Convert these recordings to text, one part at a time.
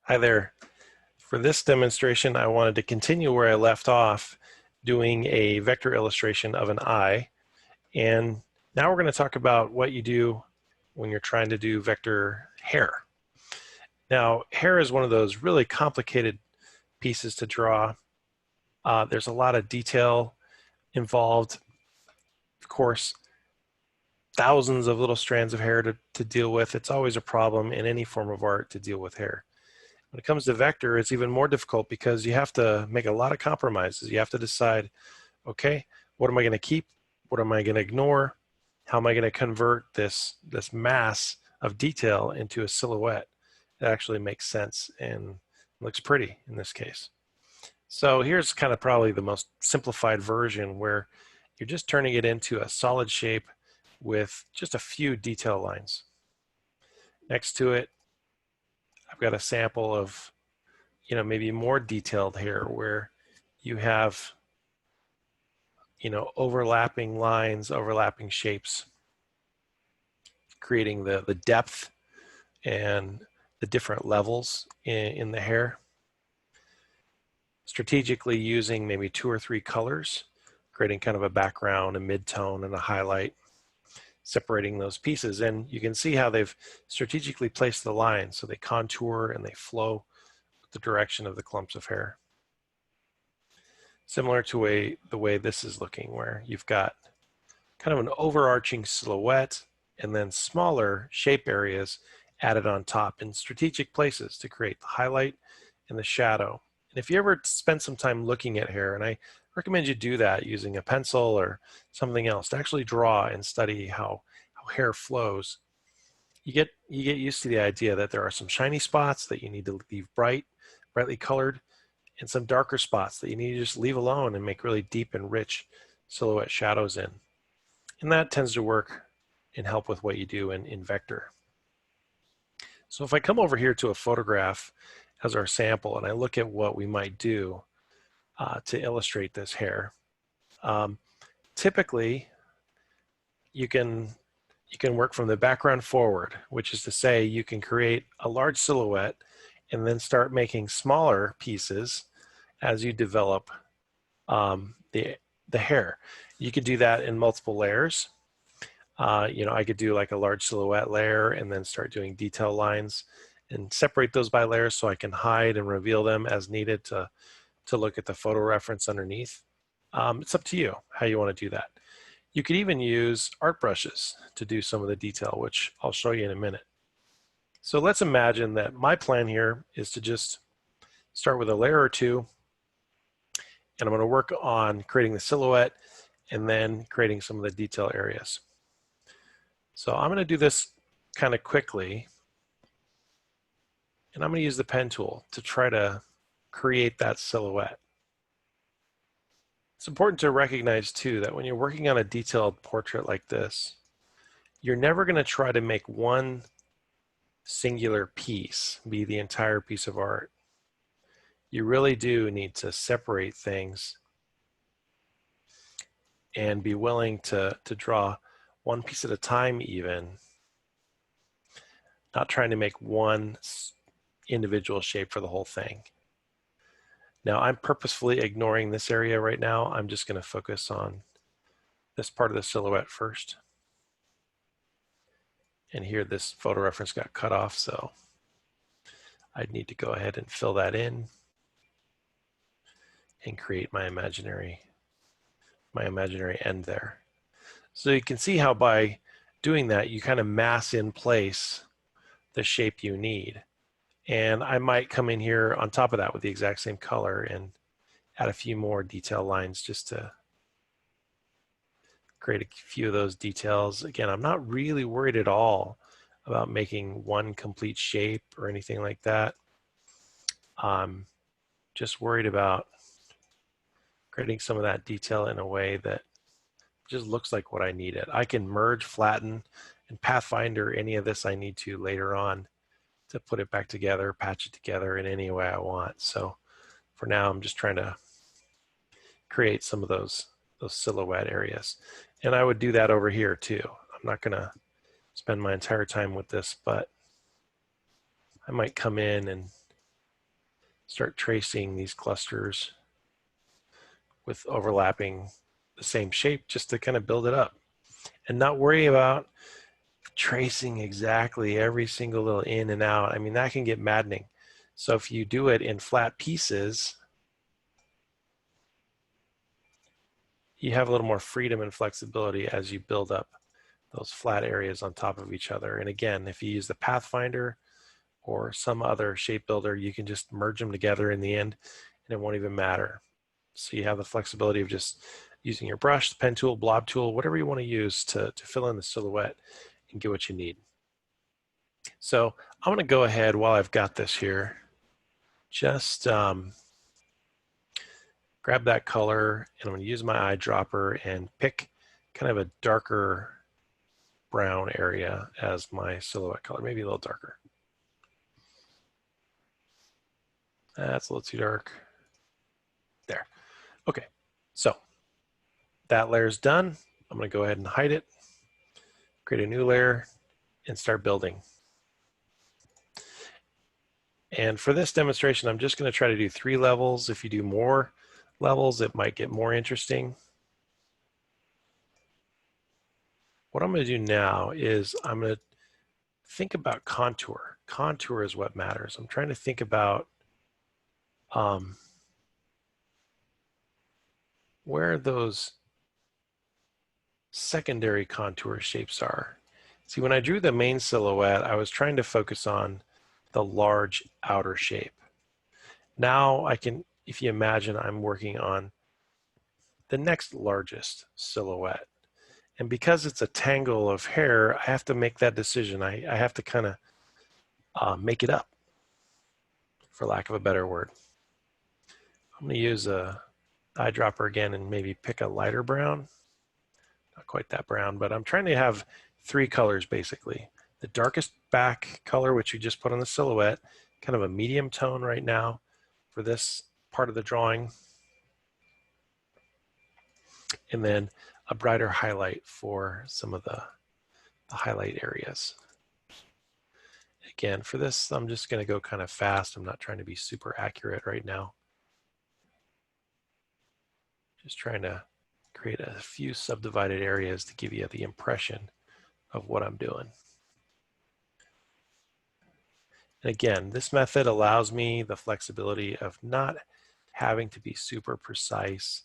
Hi there. For this demonstration, I wanted to continue where I left off doing a vector illustration of an eye. And now we're going to talk about what you do when you're trying to do vector hair. Now, hair is one of those really complicated pieces to draw. There's a lot of detail involved. Of course, thousands of little strands of hair to deal with. It's always a problem in any form of art to deal with hair. When it comes to vector, it's even more difficult because you have to make a lot of compromises. You have to decide, okay, what am I going to keep? What am I going to ignore? How am I going to convert this mass of detail into a silhouette that actually makes sense and looks pretty in this case? So here's kind of probably the most simplified version where you're just turning it into a solid shape with just a few detail lines. Next to it, I've got a sample of, maybe more detailed hair where you have, overlapping lines, overlapping shapes, creating the depth and the different levels in the hair. Strategically using maybe 2 or 3 colors, creating kind of a background, a mid-tone, and a highlight, separating those pieces. And you can see how they've strategically placed the lines so they contour and they flow with the direction of the clumps of hair. Similar to the way this is looking, where you've got kind of an overarching silhouette and then smaller shape areas added on top in strategic places to create the highlight and the shadow. And if you ever spend some time looking at hair, and I recommend you do that using a pencil or something else to actually draw and study how hair flows, you get used to the idea that there are some shiny spots that you need to leave brightly colored, and some darker spots that you need to just leave alone and make really deep and rich silhouette shadows in. And that tends to work and help with what you do in vector. So if I come over here to a photograph as our sample and I look at what we might do to illustrate this hair, typically you can work from the background forward, which is to say you can create a large silhouette and then start making smaller pieces as you develop the hair. You could do that in multiple layers. I could do like a large silhouette layer and then start doing detail lines and separate those by layers so I can hide and reveal them as needed to look at the photo reference underneath. It's up to you how you want to do that. You could even use art brushes to do some of the detail, which I'll show you in a minute. So let's imagine that my plan here is to just start with a layer or two, and I'm going to work on creating the silhouette and then creating some of the detail areas. So I'm going to do this kind of quickly, and I'm going to use the pen tool to try to create that silhouette. It's important to recognize too that when you're working on a detailed portrait like this, you're never going to try to make one singular piece be the entire piece of art. You really do need to separate things and be willing to draw one piece at a time, even not trying to make one individual shape for the whole thing. Now I'm purposefully ignoring this area right now. I'm just going to focus on this part of the silhouette first. And here this photo reference got cut off, so I'd need to go ahead and fill that in and create my imaginary end there. So you can see how by doing that, you kind of mass in place the shape you need. And I might come in here on top of that with the exact same color and add a few more detail lines just to create a few of those details. Again, I'm not really worried at all about making one complete shape or anything like that. I'm just worried about creating some of that detail in a way that just looks like what I need it. I can merge, flatten, and Pathfinder any of this I need to later on to put it back together, patch it together in any way I want. So for now, I'm just trying to create some of those silhouette areas. And I would do that over here too. I'm not gonna spend my entire time with this, but I might come in and start tracing these clusters with overlapping the same shape just to kind of build it up and not worry about tracing exactly every single little in and out. I mean, that can get maddening. So if you do it in flat pieces, you have a little more freedom and flexibility as you build up those flat areas on top of each other. And again, if you use the Pathfinder or some other shape builder, you can just merge them together in the end and it won't even matter. So you have the flexibility of just using your brush, the pen tool, blob tool, whatever you want to use to fill in the silhouette and get what you need. So I'm going to go ahead while I've got this here, just grab that color and I'm going to use my eyedropper and pick kind of a darker brown area as my silhouette color, maybe a little darker. That's a little too dark. There. Okay, so that layer's done. I'm going to go ahead and hide it, create a new layer, and start building. And for this demonstration, I'm just going to try to do 3 levels. If you do more levels, it might get more interesting. What I'm going to do now is I'm going to think about contour. Contour is what matters. I'm trying to think about where those secondary contour shapes are. See, when I drew the main silhouette, I was trying to focus on the large outer shape. Now I can, if you imagine, I'm working on the next largest silhouette. And because it's a tangle of hair, I have to make that decision. I have to kind of make it up, for lack of a better word. I'm going to use a eyedropper again and maybe pick a lighter brown. Not quite that brown, but I'm trying to have 3 colors basically. The darkest back color, which you just put on the silhouette, kind of a medium tone right now for this part of the drawing. And then a brighter highlight for some of the highlight areas. Again, for this, I'm just going to go kind of fast. I'm not trying to be super accurate right now. Just trying to create a few subdivided areas to give you the impression of what I'm doing. And again, this method allows me the flexibility of not having to be super precise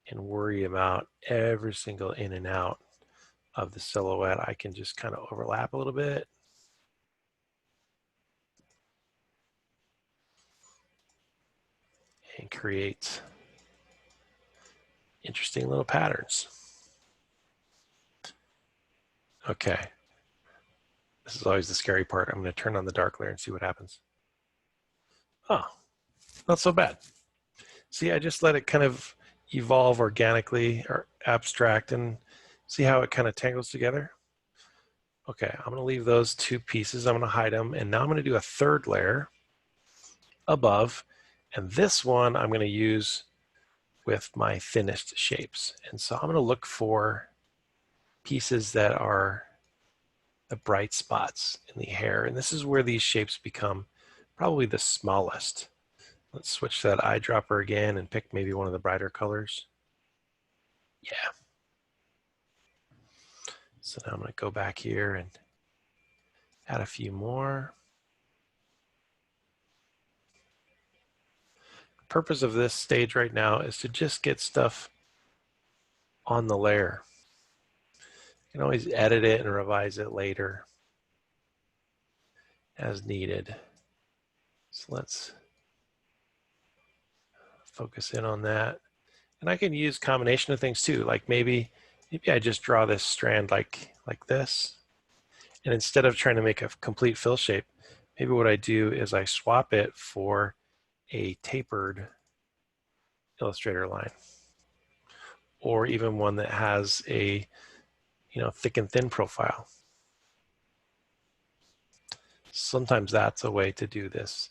and worry about every single in and out of the silhouette. I can just kind of overlap a little bit. And create interesting little patterns. Okay. This is always the scary part. I'm going to turn on the dark layer and see what happens. Oh, not so bad. See, I just let it kind of evolve organically or abstract and see how it kind of tangles together. Okay, I'm going to leave those 2 pieces. I'm going to hide them. And now I'm going to do a 3rd layer above. And this one I'm going to use with my thinnest shapes. And so I'm going to look for pieces that are the bright spots in the hair. And this is where these shapes become probably the smallest. Let's switch that eyedropper again and pick maybe one of the brighter colors. Yeah. So now I'm going to go back here and add a few more. The purpose of this stage right now is to just get stuff on the layer. You can always edit it and revise it later as needed. So let's focus in on that. And I can use combination of things too, like maybe I just draw this strand like this. And instead of trying to make a complete fill shape, maybe what I do is I swap it for a tapered Illustrator line, or even one that has a thick and thin profile. Sometimes that's a way to do this.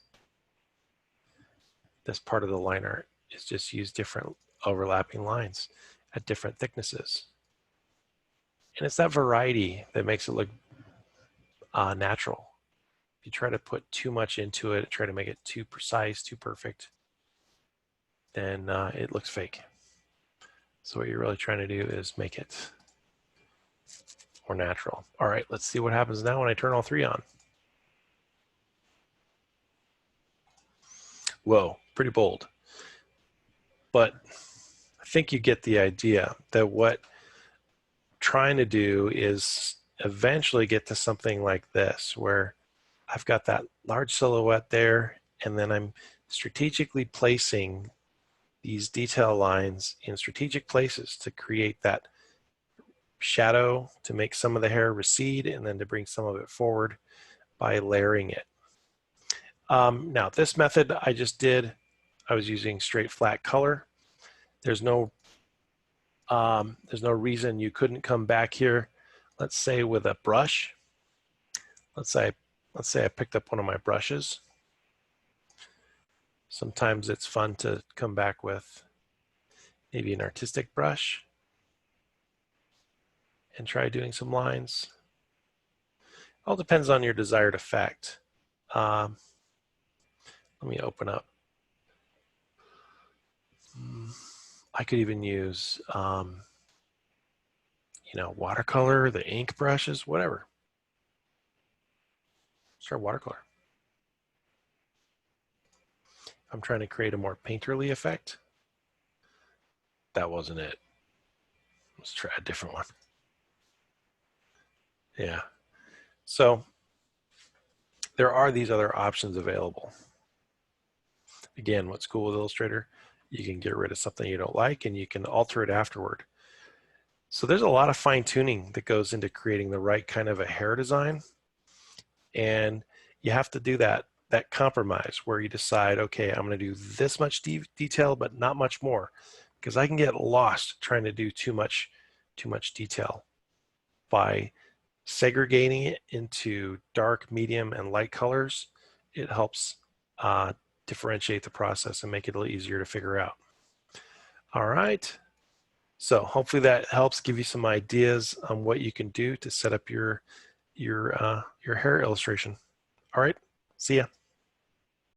This part of the line art is just use different overlapping lines at different thicknesses. And it's that variety that makes it look natural. If you try to put too much into it, try to make it too precise, too perfect, then it looks fake. So what you're really trying to do is make it more natural. All right, let's see what happens now when I turn all three on. Whoa, pretty bold. But I think you get the idea that what I'm trying to do is eventually get to something like this, where I've got that large silhouette there, and then I'm strategically placing these detail lines in strategic places to create that shadow, to make some of the hair recede, and then to bring some of it forward by layering it. Now, this method I just did, I was using straight flat color. There's no reason you couldn't come back here, let's say with a brush. Let's say I picked up one of my brushes. Sometimes it's fun to come back with maybe an artistic brush and try doing some lines. All depends on your desired effect. Let me open up. I could even use, watercolor, the ink brushes, whatever. Start watercolor. I'm trying to create a more painterly effect. That wasn't it. Let's try a different one. Yeah. So there are these other options available. Again, what's cool with Illustrator, you can get rid of something you don't like and you can alter it afterward. So there's a lot of fine tuning that goes into creating the right kind of a hair design. And you have to do that compromise where you decide, okay, I'm going to do this much detail, but not much more, because I can get lost trying to do too much detail. By segregating it into dark, medium, and light colors, it helps differentiate the process and make it a little easier to figure out. All right. So hopefully that helps give you some ideas on what you can do to set up your hair illustration. All right. See ya.